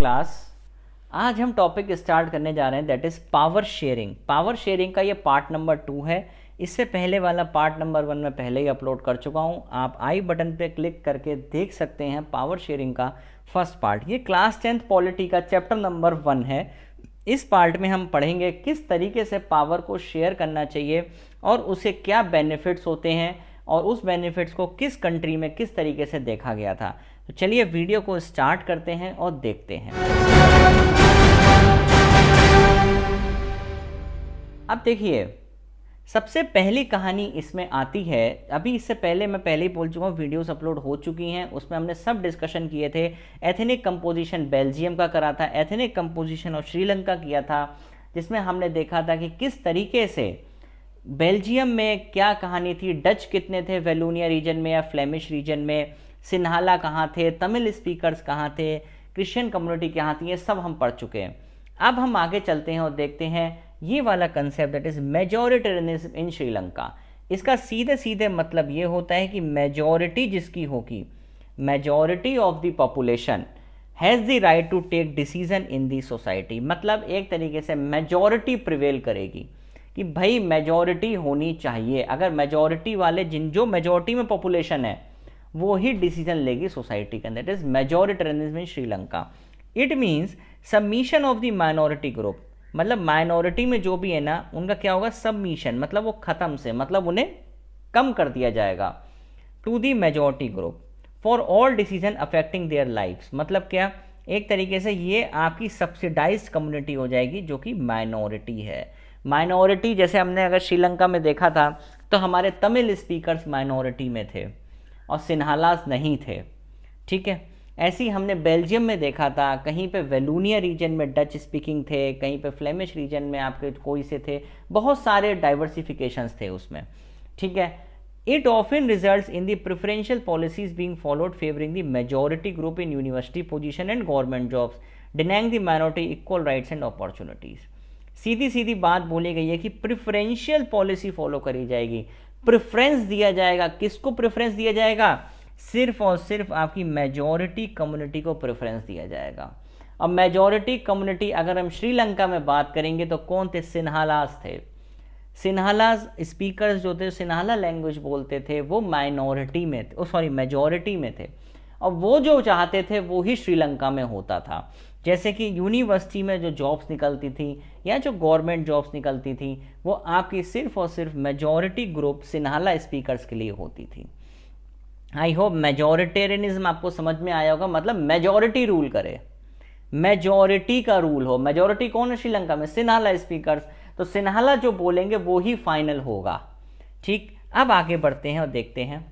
Class. आज हम topic start करने जा रहे हैं that is power sharing. Power sharing का ये पार्ट नंबर 2 है। इससे पहले वाला पार्ट नंबर 1 मैं पहले ही अपलोड कर चुका हूँ। आप आई बटन पे क्लिक करके देख सकते हैं पावर शेयरिंग का फर्स्ट पार्ट। ये क्लास 10th पॉलिटी का चैप्टर नंबर 1 है। इस पार्ट में हम पढ़ेंगे किस तरीके से पावर को शेयर करना चाहिए और उसे क्या बेनिफिट्स होते हैं और उस बेनिफिट्स को किस कंट्री में किस तरीके से देखा गया था। तो चलिए वीडियो को स्टार्ट करते हैं और देखते हैं। अब देखिए, सबसे पहली कहानी इसमें आती है। अभी इससे पहले मैं पहले ही बोल चुका हूँ, वीडियोस अपलोड हो चुकी हैं, उसमें हमने सब डिस्कशन किए थे। एथनिक कंपोजिशन बेल्जियम का करा था, एथनिक कंपोजिशन और श्रीलंका किया था, जिसमें हमने देखा था कि किस तरीके से बेल्जियम में क्या कहानी थी, डच कितने थे वेलोनिया रीजन में या फ्लेमिश रीजन में, सिन्हाला कहाँ थे, तमिल स्पीकर्स कहाँ थे, क्रिश्चियन कम्युनिटी कहाँ थी, ये सब हम पढ़ चुके हैं। अब हम आगे चलते हैं और देखते हैं ये वाला कंसेप्ट दैट इज मेजॉरिटेरियनिज्म इन श्रीलंका। इसका सीधे सीधे मतलब ये होता है कि मेजॉरिटी जिसकी होगी, majority of the population has the right to take decision in the society. मतलब एक तरीके से मेजॉरिटी प्रिवेल करेगी कि भाई मेजॉरिटी होनी चाहिए। अगर मेजॉरिटी वाले जो मेजॉरिटी में पॉपुलेशन है वो ही डिसीजन लेगी सोसाइटी के अंदर। It is majoritarianism in Sri Lanka. It means submission of the minority group. मतलब माइनॉरिटी में जो भी है ना, उनका क्या होगा, सबमिशन, मतलब वो खत्म से, मतलब उन्हें कम कर दिया जाएगा to the majority group for all decision affecting their lifes. मतलब क्या, एक तरीके से ये आपकी सब्सिडाइज्ड कम्युनिटी हो जाएगी जो कि माइनॉरिटी है। माइनॉरिटी जैसे हमने अगर श्रीलंका में देखा था तो हमारे तमिल स्पीकर्स माइनॉरिटी में थे और सिन्हालास नहीं थे, ठीक है। ऐसे ही हमने बेल्जियम में देखा था, कहीं पे वेलोनिया रीजन में डच स्पीकिंग थे, कहीं पे फ्लेमिश रीजन में आपके कोई से थे, बहुत सारे डाइवर्सिफिकेशंस थे उसमें, ठीक है। It often results in the preferential policies being followed favouring the majority group in university position and government jobs, denying the minority equal rights and opportunities. सीधी सीधी बात बोली गई है कि प्रेफरेंशियल पॉलिसी फॉलो करी जाएगी, प्रेफरेंस दिया जाएगा। किसको प्रेफरेंस दिया जाएगा? सिर्फ और सिर्फ आपकी मेजॉरिटी कम्युनिटी को प्रेफरेंस दिया जाएगा। अब मेजॉरिटी कम्युनिटी अगर हम श्रीलंका में बात करेंगे तो कौन थे? सिन्हालास थे। सिन्हालास स्पीकर्स जो थे, सिन्हाला लैंग्वेज बोलते थे, वो माइनॉरिटी में थे, मेजॉरिटी में थे। और वो जो चाहते थे वो ही श्रीलंका में होता था। जैसे कि यूनिवर्सिटी में जो जॉब्स निकलती थी या जो गवर्नमेंट जॉब्स निकलती थी वो आपकी सिर्फ और सिर्फ मेजॉरिटी ग्रुप सिन्हाला स्पीकर्स के लिए होती थी। आई होप मेजॉरिटेरियनिज्म आपको समझ में आया होगा। मतलब मेजॉरिटी रूल करे, मेजॉरिटी का रूल हो। मेजॉरिटी कौन है श्रीलंका में? सिन्हाला स्पीकर्स। तो सिन्हाला जो बोलेंगे वो ही फाइनल होगा, ठीक। अब आगे बढ़ते हैं और देखते हैं,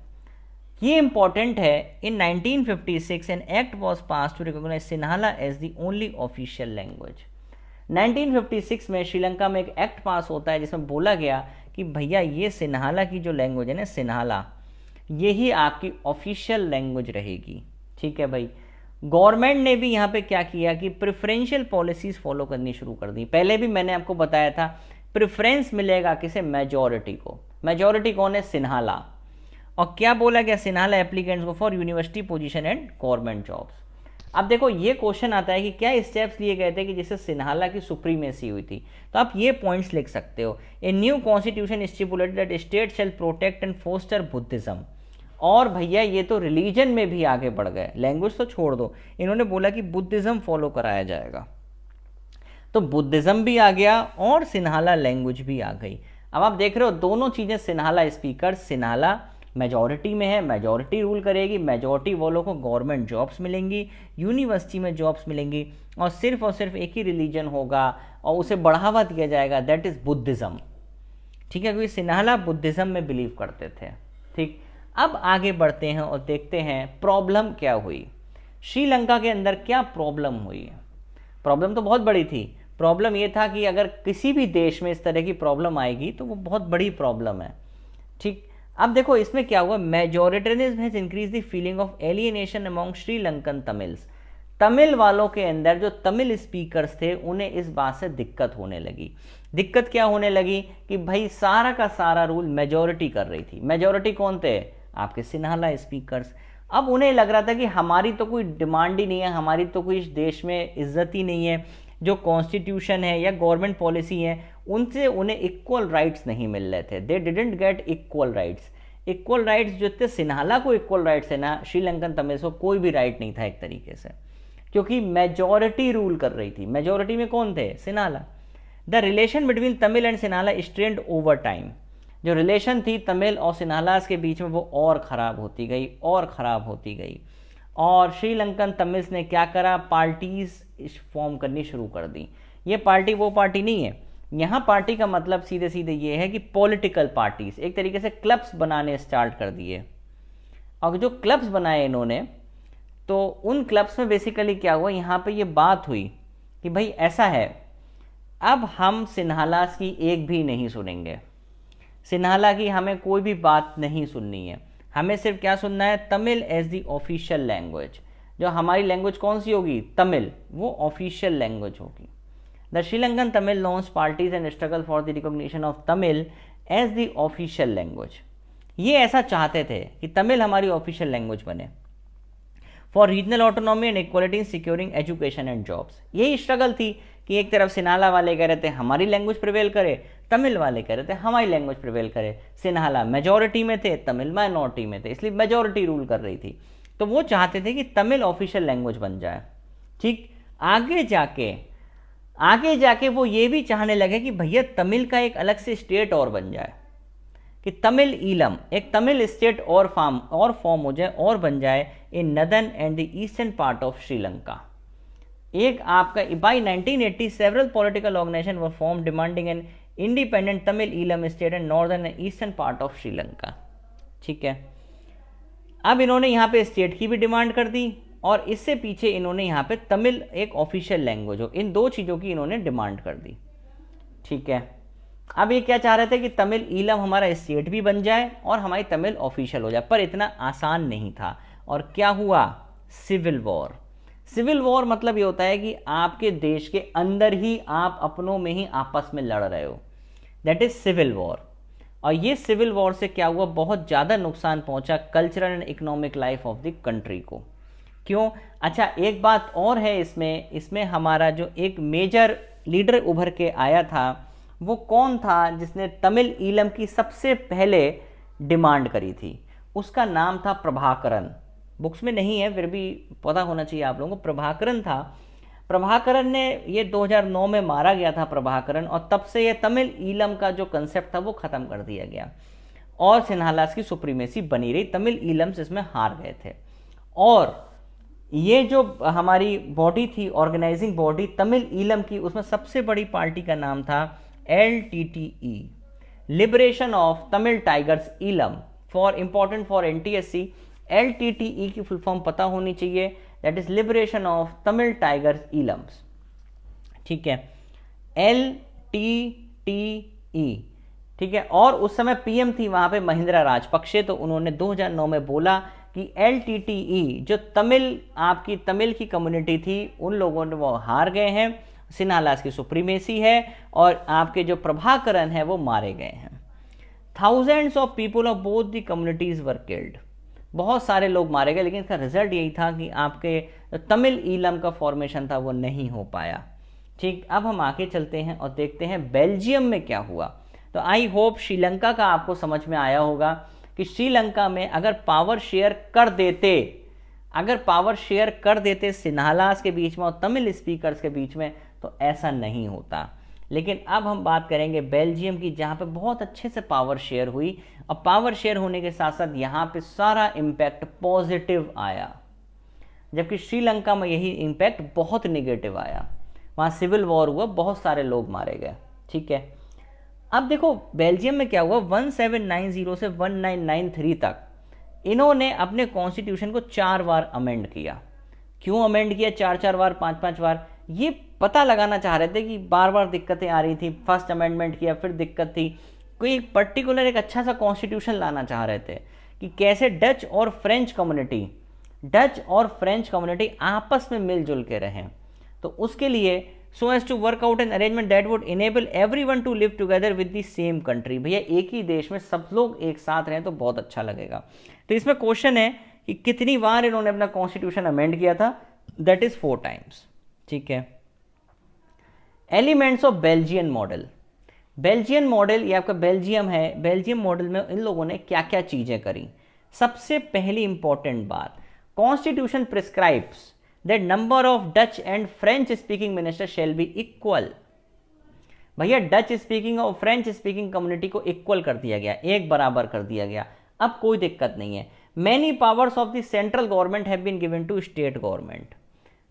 ये इंपॉर्टेंट है। In 1956 an act was pass to recognise Sinhala as the only official language. 1956 में श्रीलंका में एक एक्ट पास होता है जिसमें बोला गया कि भैया ये सिन्हाला की जो लैंग्वेज है ना, सिन्हाला, यही आपकी ऑफिशियल लैंग्वेज रहेगी, ठीक है भाई। गवर्नमेंट ने भी यहाँ पे क्या किया कि प्रेफरेंशियल पॉलिसीज फॉलो करनी शुरू कर दी। पहले भी मैंने आपको बताया था प्रेफरेंस मिलेगा किसे? मेजॉरिटी को। मेजॉरिटी कौन है? सिन्हाला। और क्या बोला गया? सिन्हाला एप्लीकेंट्स को for university position and government jobs. अब देखो ये क्वेश्चन आता है कि क्या स्टेप्स लिए गए थे कि जिससे सिन्हाला की सुप्रीमेसी हुई थी। तो आप ये पॉइंट्स लिख सकते हो। A new constitution stipulated that state shall protect and foster Buddhism. और भैया ये तो रिलीजन में भी आगे बढ़ गए, लैंग्वेज तो छोड़ दो, इन्होंने बोला कि बुद्धिज्म फॉलो कराया जाएगा। तो बुद्धिज्म भी आ गया और सिन्हाला लैंग्वेज भी आ गई। अब आप देख रहे हो दोनों चीज़ें, सिन्हाला स्पीकर, सिन्हाला मेजॉरिटी में है, मेजॉरिटी रूल करेगी, मेजॉरिटी वालों को गवर्नमेंट जॉब्स मिलेंगी, यूनिवर्सिटी में जॉब्स मिलेंगी, और सिर्फ एक ही रिलीजन होगा और उसे बढ़ावा दिया जाएगा, दैट इज़ बुद्धिज्म, ठीक है। क्योंकि सिन्हाला बुद्धिज्म में बिलीव करते थे, ठीक। अब आगे बढ़ते हैं और देखते हैं प्रॉब्लम क्या हुई श्रीलंका के अंदर। क्या प्रॉब्लम हुई? प्रॉब्लम तो बहुत बड़ी थी। प्रॉब्लम ये था कि अगर किसी भी देश में इस तरह की प्रॉब्लम आएगी तो वो बहुत बड़ी प्रॉब्लम है, ठीक। अब देखो इसमें क्या हुआ, majoritarianism has increase the feeling of alienation among Sri Lankan Tamils. Tamil वालों के अंदर जो तमिल स्पीकर्स थे उन्हें इस बात से दिक्कत होने लगी। दिक्कत क्या होने लगी कि भाई सारा का सारा रूल मेजॉरिटी कर रही थी। मेजॉरिटी कौन थे? आपके सिन्हाला स्पीकर्स। अब उन्हें लग रहा था कि हमारी तो कोई डिमांड ही नहीं है, हमारी तो कोई इस देश में इज्जत ही नहीं है, जो कॉन्स्टिट्यूशन है या गवर्नमेंट पॉलिसी है उनसे उन्हें इक्वल राइट्स नहीं मिल रहे थे। They didn't get equal rights. Equal rights जो थे, सिन्हाला को इक्वल राइट्स है ना, श्रीलंकन तमिल्स को कोई भी राइट नहीं था एक तरीके से, क्योंकि मेजॉरिटी रूल कर रही थी। मेजॉरिटी में कौन थे? Sinhala. The relation between Tamil and Sinhala strained over time. जो रिलेशन थी तमिल और सिन्हालास के बीच में वो और ख़राब होती गई और ख़राब होती गई। और श्रीलंकन तमिल्स ने क्या करा? पार्टीज़ फॉर्म करनी शुरू कर दी। ये पार्टी वो पार्टी नहीं है, यहाँ पार्टी का मतलब सीधे सीधे ये है कि पॉलिटिकल पार्टीज, एक तरीके से क्लब्स बनाने स्टार्ट कर दिए। और जो क्लब्स बनाए इन्होंने, तो उन क्लब्स में बेसिकली क्या हुआ, यहाँ पे ये बात हुई कि भाई ऐसा है, अब हम सिन्हालास की एक भी नहीं सुनेंगे, सिन्हाला की हमें कोई भी बात नहीं सुननी है, हमें सिर्फ क्या सुनना है? Tamil as the official language. जो हमारी लैंग्वेज कौन सी होगी? तमिल, वो ऑफिशियल लैंग्वेज होगी। The Sri Lankan Tamil launch parties and struggle for the recognition of Tamil as the official language. ये ऐसा चाहते थे कि तमिल हमारी ऑफिशियल लैंग्वेज बने। For regional autonomy and equality in securing education and jobs. यही स्ट्रगल थी कि एक तरफ सिन्हाला वाले कह रहे थे हमारी लैंग्वेज प्रिवेल करे, तमिल वाले कह रहे थे हमारी लैंग्वेज प्रिवेल करे। सिन्हाला मेजॉरिटी में थे, तमिल माइनॉरिटी में थे, इसलिए मेजॉरिटी रूल कर रही थी। तो वो चाहते थे कि तमिल ऑफिशियल लैंग्वेज बन जाए। ठीक, आगे जाके वो ये भी चाहने लगे कि भैया तमिल का एक अलग से स्टेट और बन जाए, कि तमिल ईलम, एक तमिल स्टेट और फॉर्म हो जाए और बन जाए in northern and the eastern part of Sri Lanka. एक आपका by 1980 several political organisation were form demanding an independent Tamil Eelam state and northern and eastern part of Sri Lanka. ठीक है, अब इन्होंने यहाँ पे स्टेट की भी डिमांड कर दी और इससे पीछे इन्होंने यहाँ पे तमिल एक ऑफिशियल लैंग्वेज हो, इन दो चीज़ों की इन्होंने डिमांड कर दी। ठीक है, अब ये क्या चाह रहे थे कि तमिल ईलम हमारा स्टेट भी बन जाए और हमारी तमिल ऑफिशियल हो जाए, पर इतना आसान नहीं था। और क्या हुआ? Civil war. सिविल वॉर मतलब ये होता है कि आपके देश के अंदर ही आप अपनों में ही आपस में लड़ रहे हो, दैट इज सिविल वॉर। और ये सिविल वॉर से क्या हुआ? बहुत ज़्यादा नुकसान पहुंचा cultural and economic life of the country को। क्यों? अच्छा, एक बात और है इसमें हमारा जो एक मेजर लीडर उभर के आया था, वो कौन था जिसने तमिल ईलम की सबसे पहले डिमांड करी थी? उसका नाम था प्रभाकरन। बुक्स में नहीं है, फिर भी पता होना चाहिए आप लोगों को। प्रभाकरन था। प्रभाकरन ने, ये 2009 में मारा गया था प्रभाकरन, और तब से ये तमिल ईलम का जो कंसेप्ट था वो ख़त्म कर दिया गया और सिन्हालास की सुप्रीमेसी बनी रही। तमिल ईलम्स इसमें हार गए थे। और ये जो हमारी बॉडी थी, ऑर्गेनाइजिंग बॉडी तमिल ईलम की, उसमें सबसे बड़ी पार्टी का नाम था LTTE, liberation of Tamil tigers Eelam. For important for NTSC, LTTE की फुल फॉर्म पता होनी चाहिए, that is liberation of Tamil tigers Eelams. ठीक है, LTTE। ठीक है, और उस समय PM थी वहाँ पे महिंद्रा राजपक्षे, तो उन्होंने 2009 में बोला कि LTTE जो आपकी तमिल की कम्युनिटी थी, उन लोगों ने वो हार गए हैं, सिन्हालास की सुप्रीमेसी है और आपके जो प्रभाकरन है वो मारे गए हैं। Thousands of people of both the communities were killed. बहुत सारे लोग मारे गए, लेकिन इसका रिजल्ट यही था कि आपके तमिल ईलम का फॉर्मेशन था वो नहीं हो पाया। ठीक, अब हम आगे चलते हैं और देखते हैं बेल्जियम में क्या हुआ। तो आई होप श्रीलंका का आपको समझ में आया होगा कि श्रीलंका में अगर पावर शेयर कर देते सिन्हालास के बीच में और तमिल स्पीकर्स के बीच में, तो ऐसा नहीं होता। लेकिन अब हम बात करेंगे बेल्जियम की, जहाँ पे बहुत अच्छे से पावर शेयर हुई, और पावर शेयर होने के साथ साथ यहाँ पे सारा इम्पैक्ट पॉजिटिव आया, जबकि श्रीलंका में यही इम्पैक्ट बहुत नेगेटिव आया। वहाँ सिविल वॉर हुआ, बहुत सारे लोग मारे गए। ठीक है, अब देखो बेल्जियम में क्या हुआ, 1790 से 1993 तक इन्होंने अपने कॉन्स्टिट्यूशन को 4 बार अमेंड किया। क्यों अमेंड किया 4-4 बार, 5-5 बार? ये पता लगाना चाह रहे थे कि बार बार दिक्कतें आ रही थी। फर्स्ट अमेंडमेंट किया, फिर दिक्कत थी, कोई पर्टिकुलर एक अच्छा सा कॉन्स्टिट्यूशन लाना चाह रहे थे कि कैसे डच और फ्रेंच कम्युनिटी आपस में मिलजुल के रहें। तो उसके लिए so as to work out an arrangement that would enable everyone to live together with the same country। भैया एक ही देश में सब लोग एक साथ रहें तो बहुत अच्छा लगेगा। तो इसमें क्वेश्चन है कि कितनी बार इन्होंने अपना कॉन्स्टिट्यूशन अमेंड किया था, दैट इज 4 टाइम्स। ठीक है। Elements of Belgian model. Belgian model, ये आपका बेल्जियम है, बेल्जियम मॉडल में इन लोगों ने क्या क्या चीजें करी। सबसे पहली इंपॉर्टेंट बात, constitution prescribes that number of Dutch and French speaking minister shall be equal. भैया डच स्पीकिंग और फ्रेंच स्पीकिंग कम्युनिटी को इक्वल कर दिया गया, एक बराबर कर दिया गया, अब कोई दिक्कत नहीं है। Many powers of the central government have been given to state government.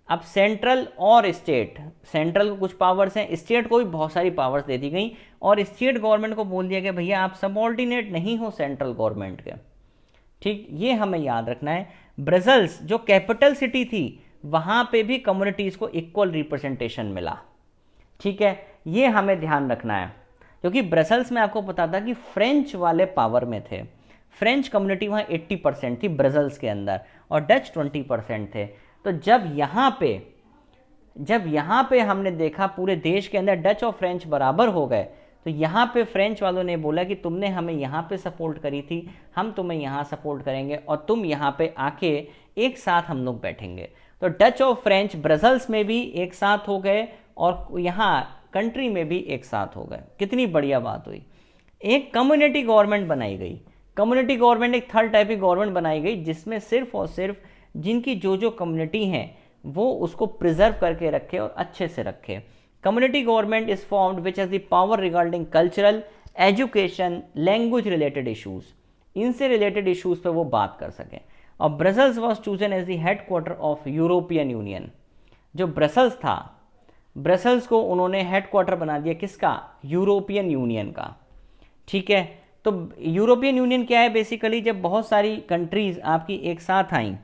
अब सेंट्रल और स्टेट, सेंट्रल को कुछ पावर्स हैं, स्टेट को भी बहुत सारी पावर्स दे दी गई, और स्टेट गवर्नमेंट को बोल दिया गया भैया आप सबऑर्डिनेट नहीं हो सेंट्रल गवर्नमेंट के। ठीक, ये हमें याद रखना है। ब्रसल्स जो कैपिटल सिटी थी, वहां पे भी कम्युनिटीज को इक्वल रिप्रेजेंटेशन मिला। ठीक है, ये हमें ध्यान रखना है, क्योंकि ब्रसल्स में आपको पता था कि फ्रेंच वाले पावर में थे, फ्रेंच कम्युनिटी वहाँ 80% थी ब्रसल्स के अंदर, और डच 20% थे। तो जब यहाँ पे हमने देखा पूरे देश के अंदर डच और फ्रेंच बराबर हो गए, तो यहाँ पे फ्रेंच वालों ने बोला कि तुमने हमें यहाँ पे सपोर्ट करी थी, हम तुम्हें यहाँ सपोर्ट करेंगे, और तुम यहाँ पे आके एक साथ हम लोग बैठेंगे। तो डच और फ्रेंच ब्रसल्स में भी एक साथ हो गए, और यहाँ कंट्री में भी एक साथ हो गए। कितनी बढ़िया बात हुई। एक कम्युनिटी गवर्नमेंट बनाई गई। कम्युनिटी गवर्नमेंट एक थर्ड टाइप की गवर्नमेंट बनाई गई, जिसमें सिर्फ और सिर्फ जिनकी जो कम्युनिटी हैं वो उसको प्रिजर्व करके रखे और अच्छे से रखे। Community government is formed which has the power regarding cultural, education, language related issues, इनसे रिलेटेड इशूज पे वो बात कर सकें। और Brussels was chosen as the headquarter of European Union. जो ब्रसल्स था, ब्रसल्स को उन्होंने हेडक्वार्टर बना दिया, किसका? यूरोपियन यूनियन का। ठीक है, तो यूरोपियन यूनियन क्या है? बेसिकली जब बहुत सारी कंट्रीज आपकी एक साथ आई,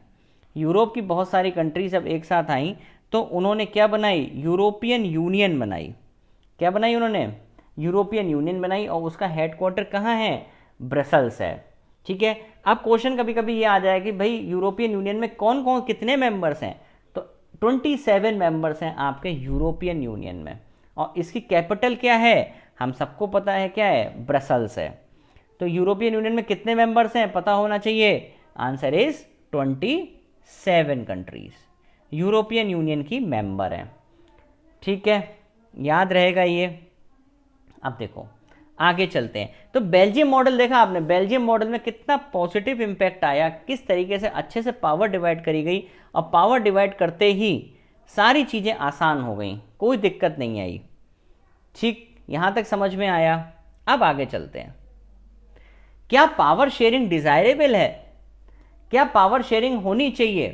यूरोप की बहुत सारी कंट्रीज जब एक साथ आई, तो उन्होंने क्या बनाई? यूरोपियन यूनियन बनाई। क्या बनाई उन्होंने? यूरोपियन यूनियन बनाई, और उसका हेडक्वार्टर कहाँ है? ब्रसल्स है। ठीक है, अब क्वेश्चन कभी कभी ये आ जाए कि भाई यूरोपियन यूनियन में कौन कौन कितने मेंबर्स हैं? तो 27 मेंबर्स हैं आपके यूरोपियन यूनियन में, और इसकी कैपिटल क्या है? हम सबको पता है क्या है? ब्रसल्स है। तो यूरोपियन यूनियन में कितने मेंबर्स हैं पता होना चाहिए। Answer is 27 countries European union की मेंबर हैं। ठीक है, याद रहेगा ये। अब देखो आगे चलते हैं। तो बेल्जियम मॉडल देखा आपने, बेल्जियम मॉडल में कितना पॉजिटिव इंपैक्ट आया, किस तरीके से अच्छे से पावर डिवाइड करी गई, और पावर डिवाइड करते ही सारी चीज़ें आसान हो गई, कोई दिक्कत नहीं आई। ठीक, यहाँ तक समझ में आया। अब आगे चलते हैं। क्या पावर शेयरिंग डिजायरेबल है? क्या पावर शेयरिंग होनी चाहिए?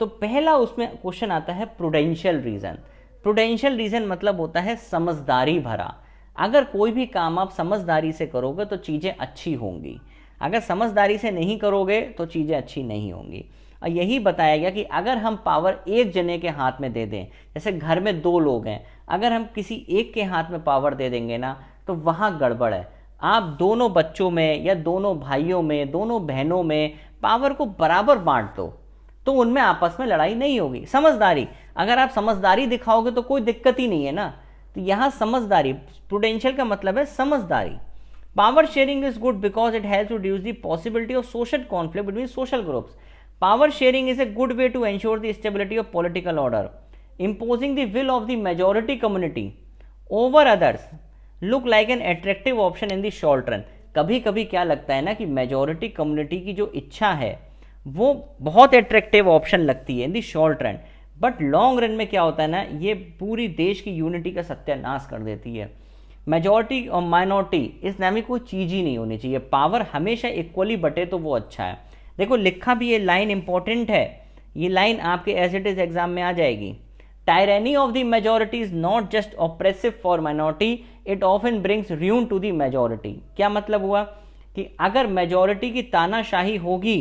तो पहला उसमें क्वेश्चन आता है प्रूडेंशियल रीजन। प्रूडेंशियल रीजन मतलब होता है समझदारी भरा। अगर कोई भी काम आप समझदारी से करोगे तो चीज़ें अच्छी होंगी, अगर समझदारी से नहीं करोगे तो चीज़ें अच्छी नहीं होंगी। और यही बताया गया कि अगर हम पावर एक जने के हाथ में दे दें, जैसे घर में 2 लोग हैं, अगर हम किसी एक के हाथ में पावर दे देंगे ना, तो वहाँ गड़बड़ है। आप दोनों बच्चों में या दोनों भाइयों में, दोनों बहनों में पावर को बराबर बांट दो, तो उनमें आपस में लड़ाई नहीं होगी। समझदारी, अगर आप समझदारी दिखाओगे तो कोई दिक्कत ही नहीं है ना। तो यहाँ समझदारी, प्रूडेंशियल का मतलब है समझदारी। Power sharing is good because it has to reduce the possibility of social conflict between social groups. Power sharing is a good way to ensure the stability of political order, imposing the will of the majority community over others look like an attractive option in the short run। कभी कभी क्या लगता है ना कि majority community की जो इच्छा है वो बहुत अट्रैक्टिव ऑप्शन लगती है in the short run, but long run में क्या होता है ना, ये पूरी देश की यूनिटी का सत्यानाश कर देती है। मेजॉरिटी और माइनॉरिटी इस नाम की कोई चीज़ ही नहीं होनी चाहिए। पावर हमेशा इक्वली बटे तो वो अच्छा है। देखो लिखा भी ये लाइन इंपॉर्टेंट है, ये लाइन आपके एज इट इज एग्जाम में आ जाएगी। Tyranny of the majority is not just oppressive for minority, it often brings ruin to the majority। क्या मतलब हुआ कि अगर मेजॉरिटी की तानाशाही होगी,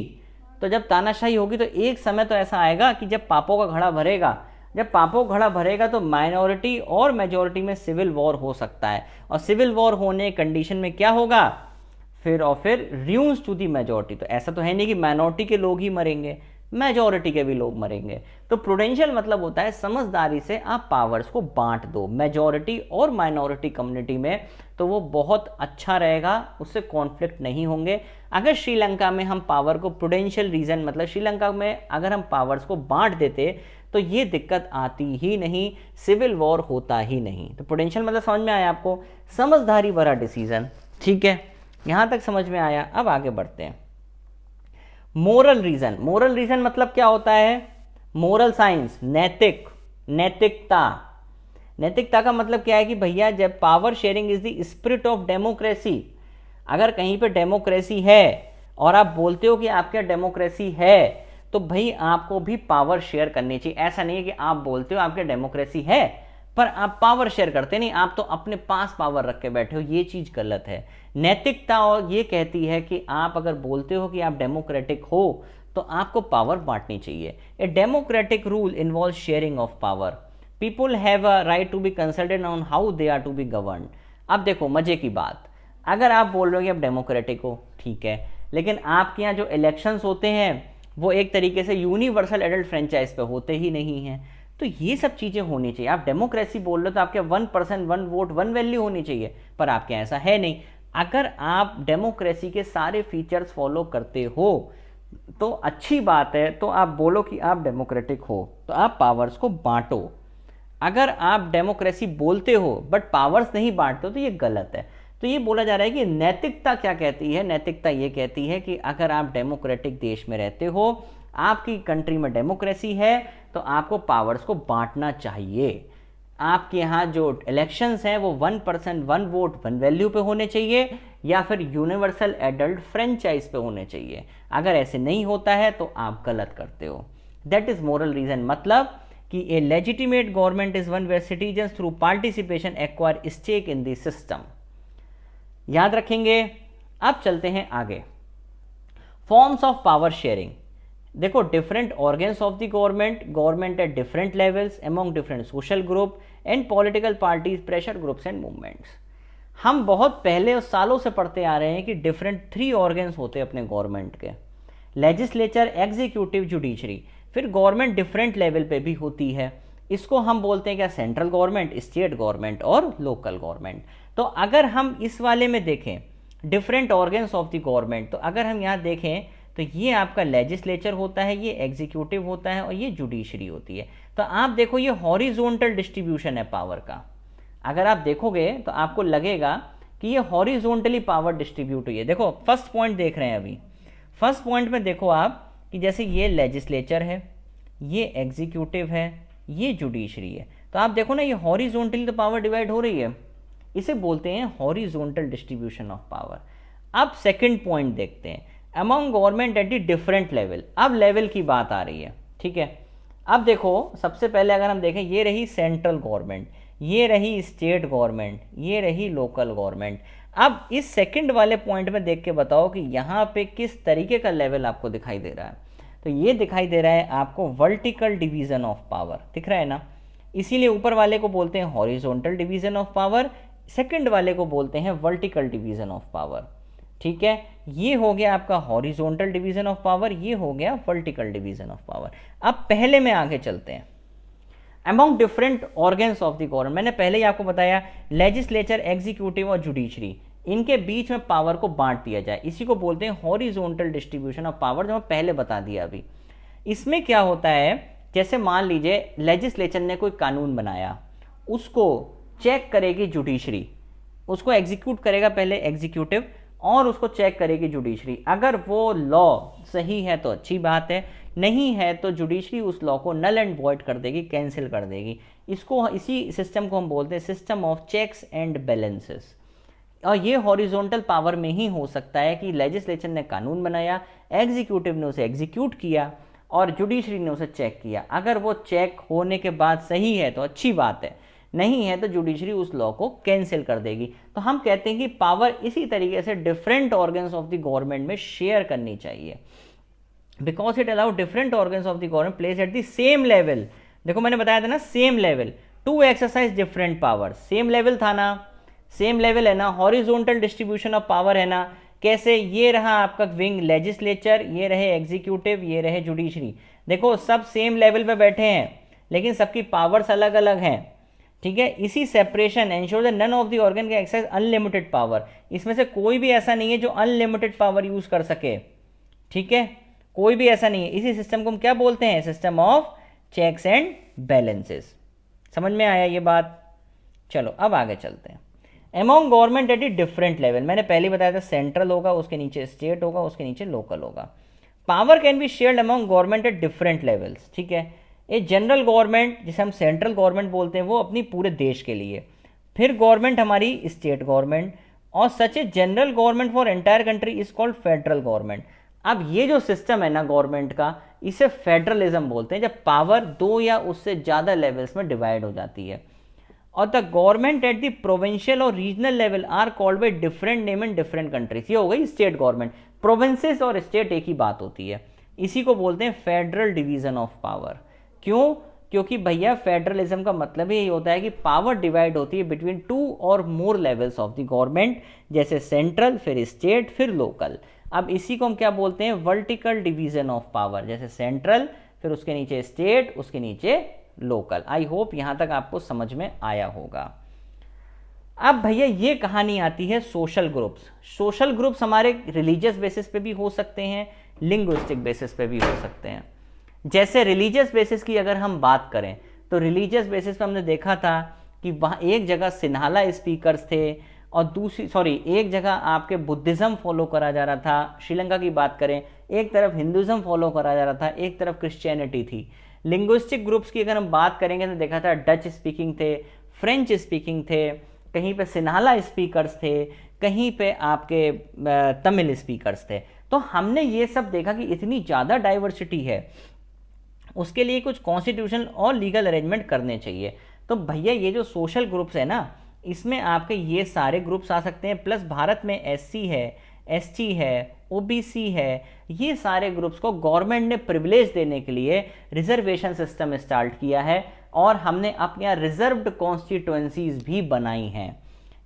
तो जब तानाशाही होगी तो एक समय तो ऐसा आएगा कि जब पापों का घड़ा भरेगा, जब पापों का घड़ा भरेगा तो माइनॉरिटी और मेजॉरिटी में सिविल वॉर हो सकता है, और सिविल वॉर होने कंडीशन में क्या होगा फिर, और फिर ruins to the majority। तो ऐसा तो है नहीं कि माइनॉरिटी के लोग ही मरेंगे, मेजॉरिटी के भी लोग मरेंगे। तो प्रूडेंशियल मतलब होता है समझदारी से आप पावर्स को बांट दो मेजॉरिटी और माइनॉरिटी कम्युनिटी में, तो वो बहुत अच्छा रहेगा, उससे कॉन्फ्लिक्ट नहीं होंगे। अगर श्रीलंका में हम पावर को प्रूडेंशियल रीजन मतलब श्रीलंका में अगर हम पावर्स को बांट देते तो ये दिक्कत आती ही नहीं, सिविल वॉर होता ही नहीं। तो प्रूडेंशियल मतलब समझ में आया आपको, समझदारी भरा डिसीजन, ठीक है, यहां तक समझ में आया। अब आगे बढ़ते हैं। मोरल रीजन, मोरल रीजन मतलब क्या होता है, मोरल साइंस, नैतिकता। नैतिकता का मतलब क्या है कि भैया जब power sharing is the spirit of democracy, अगर कहीं पे डेमोक्रेसी है और आप बोलते हो कि आपके डेमोक्रेसी है, तो भाई आपको भी पावर शेयर करनी चाहिए। ऐसा नहीं है कि आप बोलते हो आपके डेमोक्रेसी है पर आप पावर शेयर करते नहीं, आप तो अपने पास पावर रख के बैठे हो, ये चीज गलत है। नैतिकता और ये कहती है कि आप अगर बोलते हो कि आप डेमोक्रेटिक हो तो आपको पावर बांटनी चाहिए। A democratic rule involve sharing of power, people have a right to be consulted on how they are to be govern. अब देखो मजे की बात, अगर आप बोल रहे हो कि आप डेमोक्रेटिक हो, ठीक है, लेकिन आपके यहाँ जो इलेक्शंस होते हैं वो एक तरीके से यूनिवर्सल एडल्ट फ्रेंचाइज पे होते ही नहीं हैं, तो ये सब चीज़ें होनी चाहिए। आप डेमोक्रेसी बोल रहे हो तो आपके 1% 1 वोट 1 वैल्यू होनी चाहिए, पर आपके ऐसा है नहीं। अगर आप डेमोक्रेसी के सारे फीचर्स फॉलो करते हो तो अच्छी बात है, तो आप बोलो कि आप डेमोक्रेटिक हो, तो आप पावर्स को बांटो। अगर आप डेमोक्रेसी बोलते हो बट पावर्स नहीं बांटते हो तो ये गलत है। तो ये बोला जा रहा है कि नैतिकता क्या कहती है, नैतिकता ये कहती है कि अगर आप डेमोक्रेटिक देश में रहते हो, आपकी कंट्री में डेमोक्रेसी है, तो आपको पावर्स को बांटना चाहिए। आपके यहाँ जो इलेक्शंस हैं वो 1% 1 वोट 1 वैल्यू पे होने चाहिए या फिर यूनिवर्सल एडल्ट फ्रेंचाइज पे होने चाहिए। अगर ऐसे नहीं होता है तो आप गलत करते हो। दैट इज मोरल रीजन, मतलब कि a legitimate government is one where citizens through participation acquire stake in the system. याद रखेंगे। अब चलते हैं आगे, फॉर्म्स ऑफ पावर शेयरिंग। देखो different organs of the government at different levels among different social group and political parties, pressure groups and movements. हम बहुत पहले और सालों से पढ़ते आ रहे हैं कि डिफरेंट 3 ऑर्गन्स होते हैं अपने गवर्नमेंट के, लेजिस्लेचर, एग्जीक्यूटिव, जुडिशरी। फिर गवर्नमेंट डिफरेंट लेवल पे भी होती है, इसको हम बोलते हैं क्या, सेंट्रल गवर्नमेंट, स्टेट गवर्नमेंट और लोकल गवर्नमेंट। तो अगर हम इस वाले में देखें different organs of the government, तो अगर हम यहाँ देखें तो ये आपका लेजिस्लेचर होता है, ये एग्जीक्यूटिव होता है और ये जुडिशरी होती है। तो आप देखो ये हॉरिजॉन्टल डिस्ट्रीब्यूशन है पावर का। अगर आप देखोगे तो आपको लगेगा कि ये हॉरिजॉन्टली पावर डिस्ट्रीब्यूट हुई है। देखो फर्स्ट पॉइंट देख रहे हैं अभी, फर्स्ट पॉइंट में देखो आप कि जैसे ये लेजिस्लेचर है, ये एग्जीक्यूटिव है, ये जुडिशरी है, तो आप देखो ना ये हॉरिजॉन्टली तो पावर डिवाइड हो रही है, इसे बोलते हैं हॉरिजॉन्टल डिस्ट्रीब्यूशन ऑफ पावर। अब सेकंड पॉइंट देखते हैं, among government at the different level. अब लेवल की बात आ रही है, ठीक है। अब देखो सबसे पहले अगर हम देखें, ये रही सेंट्रल गवर्नमेंट, ये रही स्टेट गवर्नमेंट, ये रही लोकल गवर्नमेंट। अब इस सेकंड वाले पॉइंट में देख के बताओ कि यहाँ पे किस तरीके का लेवल आपको दिखाई दे रहा है। तो ये दिखाई दे रहा है आपको वर्टिकल डिवीजन ऑफ पावर, दिख रहा है ना, इसीलिए ऊपर वाले को बोलते हैं horizontal division of power, second वाले को बोलते हैं वर्टिकल डिवीजन ऑफ पावर, ठीक है। ये हो गया आपका हॉरिजॉन्टल डिवीजन ऑफ पावर, ये हो गया वर्टिकल डिवीजन ऑफ पावर। अब पहले में आगे चलते हैं, among different organs of the government. मैंने पहले ही आपको बताया लेजिस्लेचर, एग्जीक्यूटिव और जुडिशरी, इनके बीच में पावर को बांट दिया जाए, इसी को बोलते हैं हॉरिजॉन्टल डिस्ट्रीब्यूशन ऑफ पावर, जो मैं पहले बता दिया अभी। इसमें क्या होता है, जैसे मान लीजिए लेजिस्लेचर ने कोई कानून बनाया, उसको चेक करेगी जुडिशरी, उसको एग्जीक्यूट करेगा पहले एग्जीक्यूटिव और उसको चेक करेगी जुडिशरी। अगर वो लॉ सही है तो अच्छी बात है, नहीं है तो जुडिशरी उस लॉ को नल एंड वॉइड कर देगी, कैंसिल कर देगी। इसी सिस्टम को हम बोलते हैं system of checks and balances. और ये हॉरिजॉन्टल पावर में ही हो सकता है कि लेजिस्लेचर ने कानून बनाया, एग्जीक्यूटिव ने उसे एग्जीक्यूट किया और जुडिशरी ने उसे चेक किया। अगर वो चेक होने के बाद सही है तो अच्छी बात है, नहीं है तो जुडिशरी उस लॉ को कैंसिल कर देगी। तो हम कहते हैं कि पावर इसी तरीके से different organs of the government में शेयर करनी चाहिए, because it allow different organs of the government place at the same level. देखो मैंने बताया था ना same level to exercise different power, same level था ना, सेम लेवल है ना, हॉरिजॉन्टल डिस्ट्रीब्यूशन ऑफ पावर है ना, कैसे, ये रहा आपका विंग लेजिस्लेचर, ये रहे एग्जीक्यूटिव, ये रहे जुडिशरी। देखो सब सेम लेवल पे बैठे हैं लेकिन सबकी पावर्स अलग अलग हैं, ठीक है। इसी separation ensure that none of the organ can access unlimited power, इसमें से कोई भी ऐसा नहीं है जो अनलिमिटेड पावर यूज कर सके, ठीक है, कोई भी ऐसा नहीं है। इसी सिस्टम को हम क्या बोलते हैं, system of checks and balances. समझ में आया ये बात? चलो अब आगे चलते हैं। Among government at a different level, मैंने पहले बताया था सेंट्रल होगा, उसके नीचे स्टेट होगा, उसके नीचे लोकल होगा। Power can be shared among government at different levels, ठीक है। ए जनरल गवर्नमेंट जिसे हम सेंट्रल गवर्नमेंट बोलते हैं वो अपनी पूरे देश के लिए, फिर गवर्नमेंट हमारी स्टेट गवर्नमेंट, और such a general government for entire country is called federal government. अब ये जो सिस्टम है ना गवर्नमेंट का, इसे फेडरलिज्म बोलते हैं, जब पावर दो या उससे ज़्यादा लेवल्स में डिवाइड हो जाती है। और the government at the provincial और regional level are called by different name in different countries. ये हो गई स्टेट गवर्नमेंट, प्रोविंसेस और स्टेट एक ही बात होती है। इसी को बोलते हैं फेडरल डिवीजन ऑफ पावर। क्यों? क्योंकि भैया फेडरलिज्म का मतलब ही यही होता है कि पावर डिवाइड होती है बिटवीन टू और मोर लेवल्स ऑफ द गवर्नमेंट, जैसे सेंट्रल, फिर स्टेट, फिर लोकल। अब इसी को हम क्या बोलते हैं, वर्टिकल डिवीजन ऑफ पावर, जैसे सेंट्रल, फिर उसके नीचे स्टेट, उसके नीचे लोकल। आई होप यहां तक आपको समझ में आया होगा। अब भैया ये कहानी आती है सोशल ग्रुप्स। सोशल ग्रुप्स हमारे रिलीजियस बेसिस पे भी हो सकते हैं, लिंग्विस्टिक बेसिस पे भी हो सकते हैं। जैसे रिलीजियस बेसिस की अगर हम बात करें तो रिलीजियस बेसिस पे हमने देखा था कि वहाँ एक जगह सिन्हाला स्पीकर्स थे और एक जगह आपके बुद्धिज़्म फॉलो करा जा रहा था। श्रीलंका की बात करें, एक तरफ हिंदुज़्म फॉलो करा जा रहा था, एक तरफ क्रिश्चियनिटी थी। लिंग्विस्टिक ग्रुप्स की अगर हम बात करेंगे तो देखा था डच स्पीकिंग थे, फ्रेंच स्पीकिंग थे, कहीं पे सिन्हाला स्पीकर्स थे, कहीं पे आपके तमिल स्पीकर्स थे। तो हमने ये सब देखा कि इतनी ज़्यादा डाइवर्सिटी है, उसके लिए कुछ कॉन्स्टिट्यूशन और लीगल अरेंजमेंट करने चाहिए। तो भैया ये जो सोशल ग्रुप्स है ना, इसमें आपके ये सारे ग्रुप्स आ सकते हैं, प्लस भारत में एससी है, एसटी है, ओबीसी है, ये सारे ग्रुप्स को गवर्नमेंट ने प्रिविलेज देने के लिए रिजर्वेशन सिस्टम स्टार्ट किया है और हमने अपने यहाँ रिजर्व्ड कॉन्स्टिट्यूएंसीज भी बनाई हैं।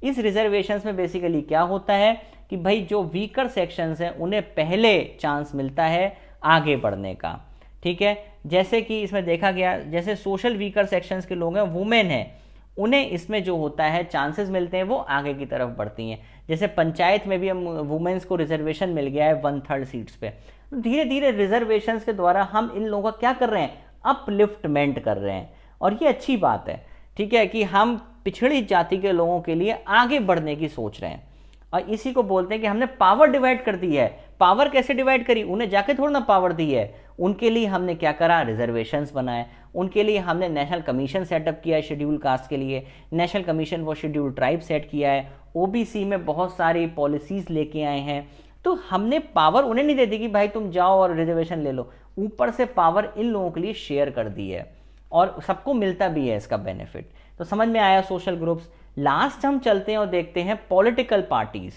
इस रिजर्वेशंस में बेसिकली क्या होता है कि भाई जो वीकर सेक्शंस हैं उन्हें पहले चांस मिलता है आगे बढ़ने का, ठीक है। जैसे कि इसमें देखा गया, जैसे सोशल वीकर सेक्शंस के लोग हैं, वुमेन हैं, उन्हें इसमें जो होता है चांसेस मिलते हैं, वो आगे की तरफ बढ़ती हैं। जैसे पंचायत में भी हम वुमेन्स को रिजर्वेशन मिल गया है 1/3 सीट्स पे। धीरे धीरे रिजर्वेशंस के द्वारा हम इन लोगों का क्या कर रहे हैं, अपलिफ्टमेंट कर रहे हैं, और ये अच्छी बात है, ठीक है, कि हम पिछड़ी जाति के लोगों के लिए आगे बढ़ने की सोच रहे हैं। और इसी को बोलते हैं कि हमने पावर डिवाइड कर दी है। पावर कैसे डिवाइड करी, उन्हें जाके थोड़ा ना पावर दी है, उनके लिए हमने क्या करा, रिजर्वेशंस बनाए, उनके लिए हमने नेशनल कमीशन सेटअप किया है शेड्यूल कास्ट के लिए, national commission for schedule tribe set किया है, ओबीसी में बहुत सारी पॉलिसीज लेके आए हैं। तो हमने पावर उन्हें नहीं दे दी कि भाई तुम जाओ और रिजर्वेशन ले लो, ऊपर से पावर इन लोगों के लिए शेयर कर दी है और सबको मिलता भी है इसका बेनिफिट। तो समझ में आया सोशल ग्रुप्स। लास्ट हम चलते हैं और देखते हैं political parties,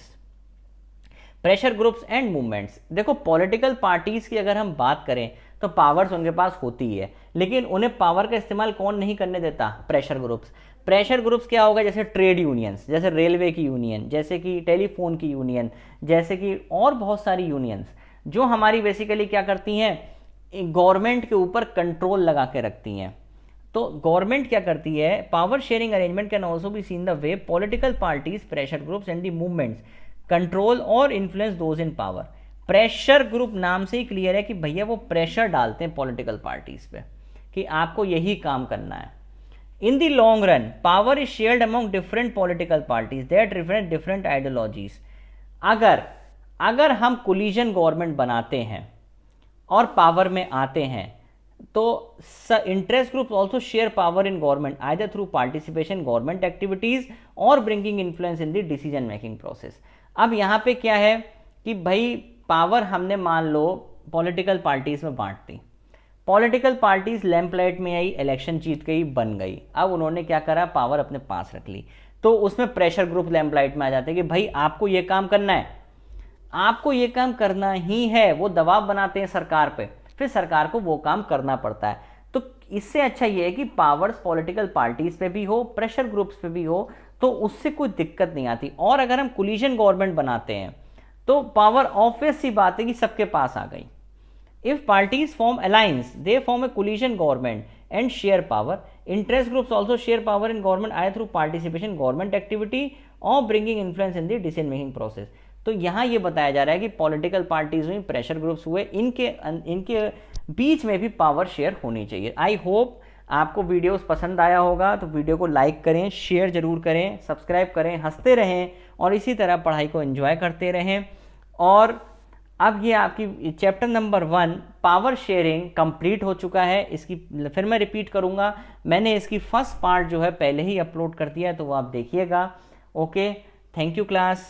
pressure groups and movements. देखो पॉलिटिकल पार्टीज की अगर हम बात करें तो पावर्स उनके पास होती है, लेकिन उन्हें पावर का इस्तेमाल कौन नहीं करने देता, प्रेशर ग्रुप्स। प्रेशर ग्रुप्स क्या होगा, जैसे ट्रेड यूनियंस, जैसे रेलवे की यूनियन, जैसे कि टेलीफोन की यूनियन, जैसे कि और बहुत सारी यूनियंस जो हमारी बेसिकली क्या करती हैं, गवर्नमेंट के ऊपर कंट्रोल लगा के रखती हैं। तो गवर्नमेंट क्या करती है, power sharing arrangement can also be seen the way political parties, pressure groups and the movements control और influence those in power. Pressure group नाम से ही क्लियर है कि भैया वो प्रेशर डालते हैं पॉलिटिकल पार्टीज पे कि आपको यही काम करना है। In the long run power is shared among different political parties that represent different ideologies. अगर हम कोलिजन गवर्नमेंट बनाते हैं और पावर में आते हैं तो interest groups also share power in government either through participation government activities और bringing influence in the decision making process. अब यहाँ पे क्या है कि भाई पावर हमने मान लो पॉलिटिकल पार्टीज में बांट दी, पॉलिटिकल पार्टीज लैम्पलाइट में आई, इलेक्शन जीत गई, बन गई। अब उन्होंने क्या करा, पावर अपने पास रख ली। तो उसमें प्रेशर ग्रुप लैम्पलाइट में आ जाते हैं कि भाई आपको ये काम करना है, आपको ये काम करना ही है। वो दबाव बनाते हैं सरकार पे, फिर सरकार को वो काम करना पड़ता है। तो इससे अच्छा ये है कि पावर्स पॉलिटिकल पार्टीज पे भी हो, प्रेशर ग्रुप्स पे भी हो, तो उससे कोई दिक्कत नहीं आती। और अगर हम कोलिजन गवर्नमेंट बनाते हैं तो पावर ऑब्वियस सी बात है कि सबके पास आ गई। If parties form alliance they form A coalition government and share power. Interest groups also share power in government आए थ्रू पार्टिसिपेशन गवर्नमेंट एक्टिविटी और bringing influence in the decision making process. तो यहाँ ये बताया जा रहा है कि पॉलिटिकल पार्टीज हुई, प्रेशर ग्रुप्स हुए, इनके बीच में भी पावर शेयर होनी चाहिए। आई होप आपको वीडियोस पसंद आया होगा, तो वीडियो को लाइक करें, शेयर जरूर करें, सब्सक्राइब करें, हंसते रहें और इसी तरह पढ़ाई को एंजॉय करते रहें। और अब ये आपकी chapter number 1 power sharing complete हो चुका है। इसकी फिर मैं रिपीट करूँगा, मैंने इसकी फर्स्ट पार्ट जो है पहले ही अपलोड कर दिया है, तो वो आप देखिएगा। Okay, thank you class.